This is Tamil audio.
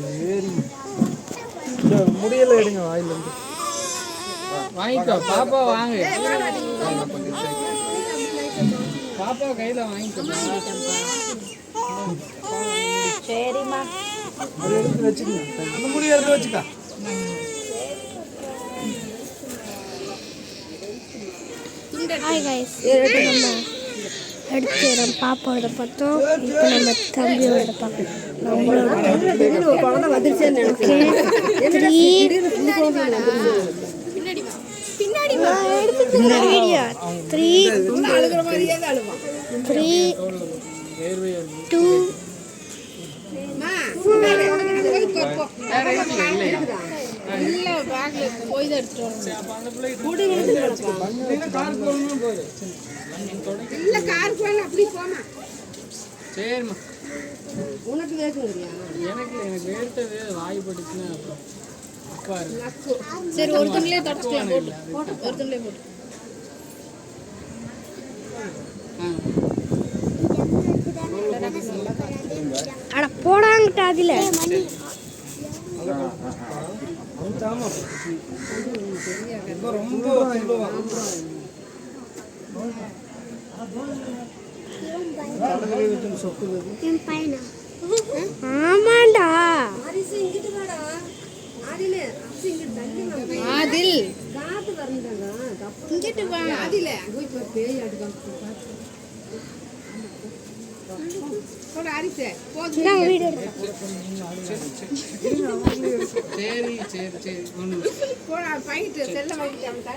சரி முடியல எடுங்க வாயிலிருந்து வாங்கிக்கோ பாப்பா வாங்க பாப்பா கையில வாங்கிக்கோ சரிம்மா அதை எடுத்து வச்சுக்கோங்க அந்த முடிய எடுத்து வச்சுக்கா ஹாய் கைஸ் நம்ம அடுத்து நம்ம பாப்பாவோட பார்த்தோம் இப்போ நம்ம தம்பியோட பார்க்கணும் நம்மளோட வீடியோ 3 2 இல்ல பேக்ல போய் தான் எடுத்துட்டு இல்ல கார் போல அப்படி போமா சரிம்மா உனக்கு வேணும்ங்கறியா எனக்கு வேர்த்தது வாய் பட்டுச்சுன்னா அப்புறம் சரி ஒரு துணிலே தொடச்சிக்கலாம் போட்டு ஒரு துணிலே போட்டு அட போடாங்கட்ட அதுல ரொம்ப ஆமாண்டா ஆதில் காத்து வரண்டாங்க இங்கிட்டு வா ஆதில போய் பேய் அடிக்காம போடா அரிசே போடு நான் வீடியோ சரி சரி சரி போடா பைட்டு செல்ல வைக்காம